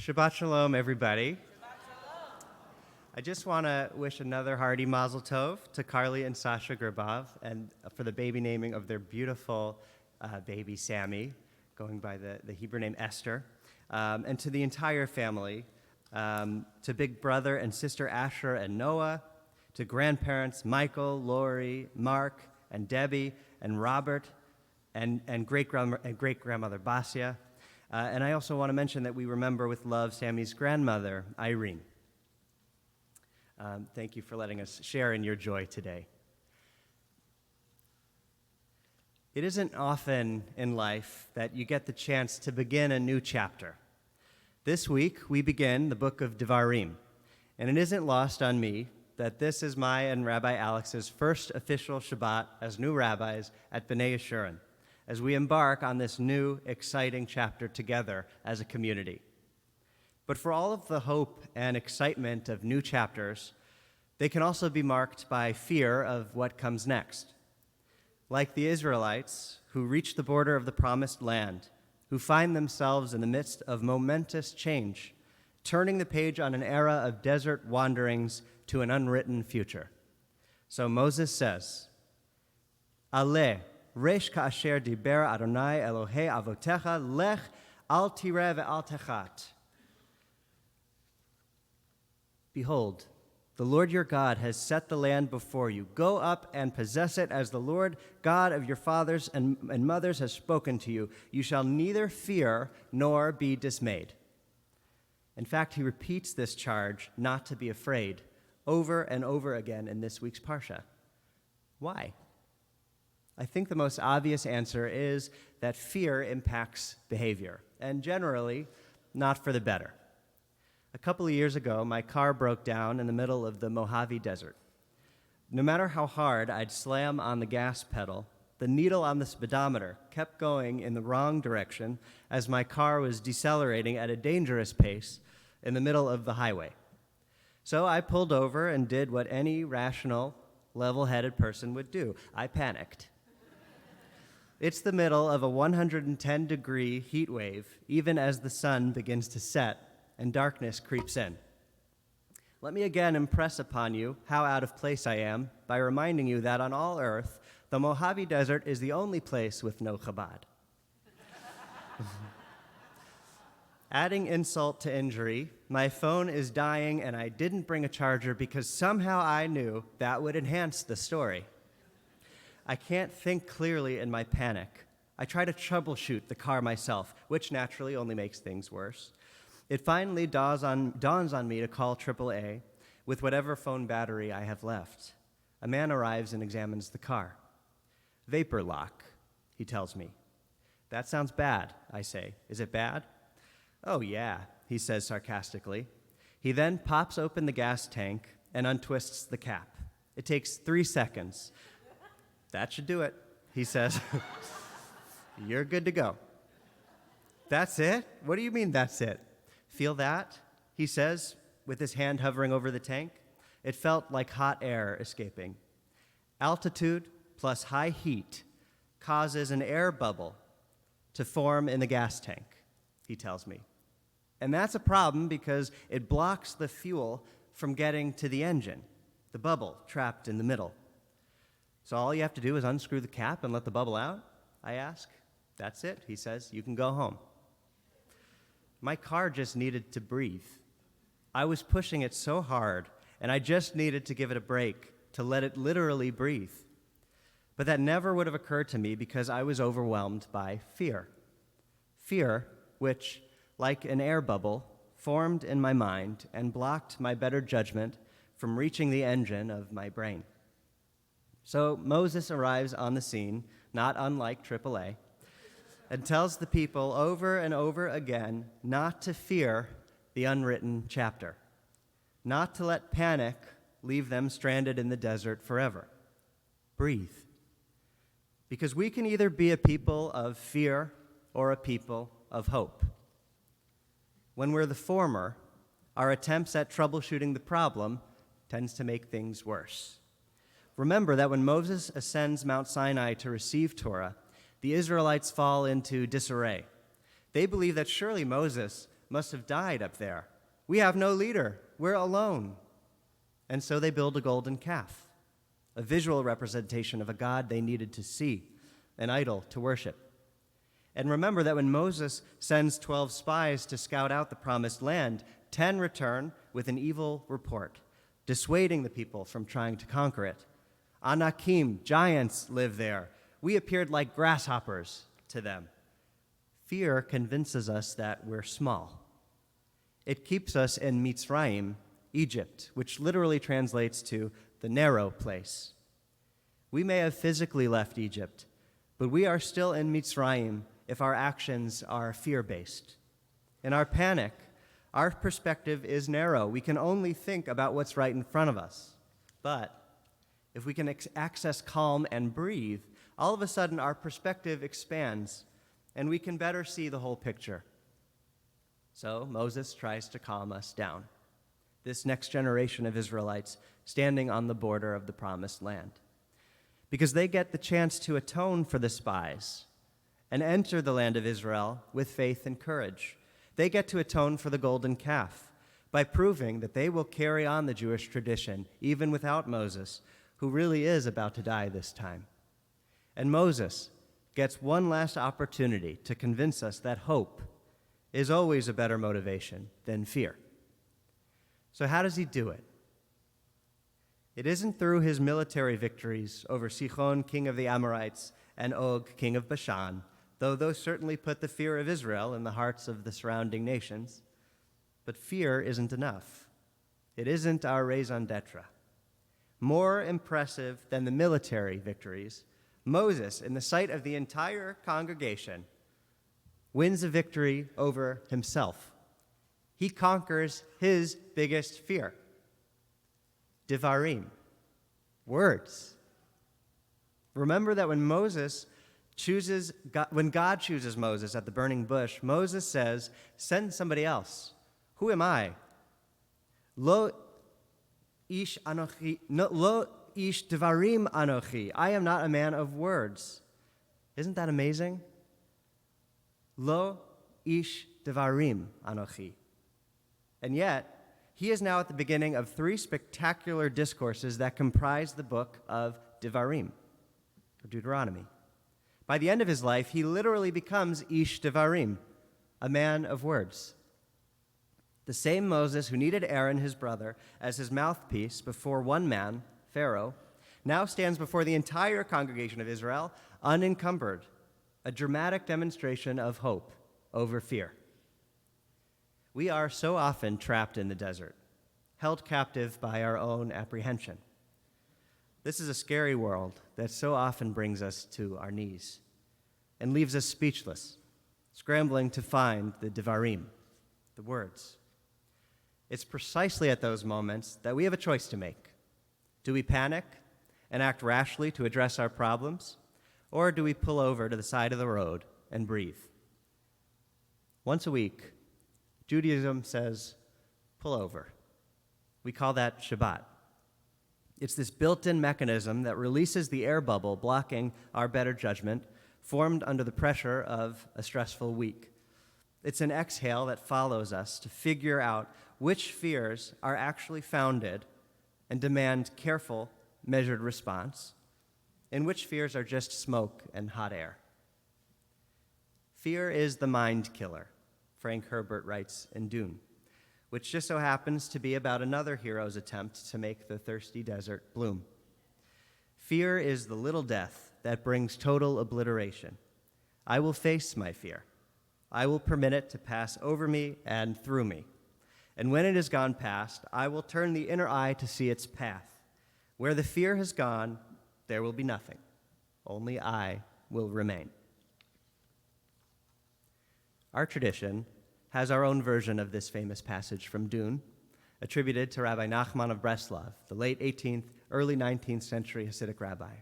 Shabbat Shalom, everybody. I just want to wish another hearty Mazel Tov to Carly and Sasha Gerbov and for the baby naming of their beautiful baby Sammy, going by the Hebrew name Esther, and to the entire family, to big brother and sister Asher and Noah, to grandparents Michael, Lori, Mark, and Debbie, and Robert, and great-grandmother Basia. And I also want to mention that we remember with love Sammy's grandmother, Irene. Thank you for letting us share in your joy today. It isn't often in life that you get the chance to begin a new chapter. This week, we begin the book of Devarim, and it isn't lost on me that this is my and Rabbi Alex's first official Shabbat as new rabbis at B'nai Yeshurun, as we embark on this new, exciting chapter together as a community. But for all of the hope and excitement of new chapters, they can also be marked by fear of what comes next. Like the Israelites who reach the border of the Promised Land, who find themselves in the midst of momentous change, turning the page on an era of desert wanderings to an unwritten future. So Moses says, Aleh, resh ka'asher diber Adonai Elohei avotecha, lech al tireh ve'al techat. Behold, the Lord your God has set the land before you. Go up and possess it as the Lord God of your fathers and mothers has spoken to you. You shall neither fear nor be dismayed. In fact, he repeats this charge not to be afraid over and over again in this week's Parsha. Why? I think the most obvious answer is that fear impacts behavior, and generally, not for the better. A couple of years ago, my car broke down in the middle of the Mojave Desert. No matter how hard I'd slam on the gas pedal, the needle on the speedometer kept going in the wrong direction as my car was decelerating at a dangerous pace in the middle of the highway. So I pulled over and did what any rational, level-headed person would do. I panicked. It's the middle of a 110-degree heat wave, even as the sun begins to set and darkness creeps in. Let me again impress upon you how out of place I am by reminding you that on all earth, the Mojave Desert is the only place with no Chabad. Adding insult to injury, my phone is dying and I didn't bring a charger because somehow I knew that would enhance the story. I can't think clearly in my panic. I try to troubleshoot the car myself, which naturally only makes things worse. It finally dawns on me to call AAA with whatever phone battery I have left. A man arrives and examines the car. Vapor lock, he tells me. That sounds bad, I say. Is it bad? Oh, yeah, he says sarcastically. He then pops open the gas tank and untwists the cap. It takes 3 seconds. That should do it, he says. You're good to go. That's it? What do you mean that's it? Feel that? He says, with his hand hovering over the tank. It felt like hot air escaping. Altitude plus high heat causes an air bubble to form in the gas tank, he tells me. And that's a problem because it blocks the fuel from getting to the engine, the bubble trapped in the middle. So all you have to do is unscrew the cap and let the bubble out? I ask. That's it, he says. You can go home. My car just needed to breathe. I was pushing it so hard, and I just needed to give it a break, to let it literally breathe. But that never would have occurred to me because I was overwhelmed by fear. Fear, which, like an air bubble, formed in my mind and blocked my better judgment from reaching the engine of my brain. So Moses arrives on the scene, not unlike AAA, and tells the people over and over again not to fear the unwritten chapter, not to let panic leave them stranded in the desert forever. Breathe. Because we can either be a people of fear or a people of hope. When we're the former, our attempts at troubleshooting the problem tends to make things worse. Remember that when Moses ascends Mount Sinai to receive Torah, the Israelites fall into disarray. They believe that surely Moses must have died up there. We have no leader. We're alone. And so they build a golden calf, a visual representation of a god they needed to see, an idol to worship. And remember that when Moses sends 12 spies to scout out the promised land, 10 return with an evil report, dissuading the people from trying to conquer it. Anakim, giants, live there. We appeared like grasshoppers to them. Fear convinces us that we're small. It keeps us in Mitzrayim, Egypt, which literally translates to the narrow place. We may have physically left Egypt, but we are still in Mitzrayim if our actions are fear-based. In our panic, our perspective is narrow. We can only think about what's right in front of us. But if we can access calm and breathe, all of a sudden our perspective expands and we can better see the whole picture. So Moses tries to calm us down, this next generation of Israelites standing on the border of the promised land, because they get the chance to atone for the spies and enter the land of Israel with faith and courage. They get to atone for the golden calf by proving that they will carry on the Jewish tradition even without Moses, who really is about to die this time. And Moses gets one last opportunity to convince us that hope is always a better motivation than fear. So how does he do it? It isn't through his military victories over Sihon, king of the Amorites, and Og, king of Bashan, though those certainly put the fear of Israel in the hearts of the surrounding nations. But fear isn't enough. It isn't our raison d'etre. More impressive than the military victories, Moses, in the sight of the entire congregation, wins a victory over himself. He conquers his biggest fear. Devarim, words. Remember that when God chooses Moses at the burning bush, Moses says, "Send somebody else." Who am I? Lo ish anochi, lo ish devarim anochi. I am not a man of words. Isn't that amazing? Lo ish devarim anochi. And yet, he is now at the beginning of 3 spectacular discourses that comprise the book of Devarim, or Deuteronomy. By the end of his life, he literally becomes Ish Devarim, a man of words. The same Moses who needed Aaron, his brother, as his mouthpiece before one man, Pharaoh, now stands before the entire congregation of Israel, unencumbered, a dramatic demonstration of hope over fear. We are so often trapped in the desert, held captive by our own apprehension. This is a scary world that so often brings us to our knees and leaves us speechless, scrambling to find the Devarim, the words. It's precisely at those moments that we have a choice to make. Do we panic and act rashly to address our problems, or do we pull over to the side of the road and breathe? Once a week, Judaism says, pull over. We call that Shabbat. It's this built-in mechanism that releases the air bubble blocking our better judgment, formed under the pressure of a stressful week. It's an exhale that follows us to figure out which fears are actually founded and demand careful, measured response, and which fears are just smoke and hot air. Fear is the mind killer, Frank Herbert writes in Dune, which just so happens to be about another hero's attempt to make the thirsty desert bloom. Fear is the little death that brings total obliteration. I will face my fear. I will permit it to pass over me and through me. And when it has gone past, I will turn the inner eye to see its path. Where the fear has gone, there will be nothing. Only I will remain. Our tradition has our own version of this famous passage from Dune, attributed to Rabbi Nachman of Breslov, the late 18th, early 19th century Hasidic rabbi.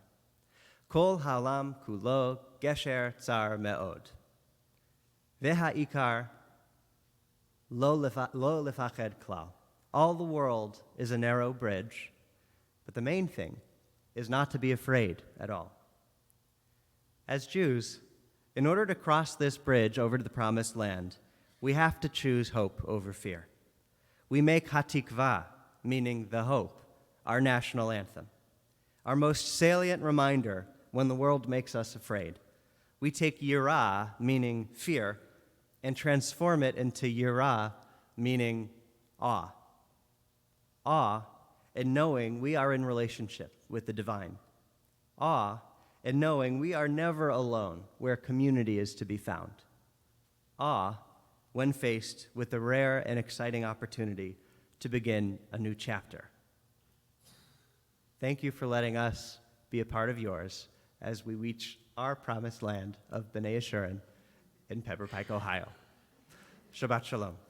Kol ha'olam kulo gesher tsar me'od. Ve'ha'ikar lo lefached klal. All the world is a narrow bridge, but the main thing is not to be afraid at all. As Jews, in order to cross this bridge over to the promised land, we have to choose hope over fear. We make Hatikva, meaning the hope, our national anthem, our most salient reminder when the world makes us afraid. We take yirah, meaning fear, and transform it into yirah, meaning awe. Awe in knowing we are in relationship with the divine. Awe in knowing we are never alone where community is to be found. Awe when faced with the rare and exciting opportunity to begin a new chapter. Thank you for letting us be a part of yours as we reach our promised land of B'nai Yeshurun in Pepper Pike, Ohio. Shabbat Shalom.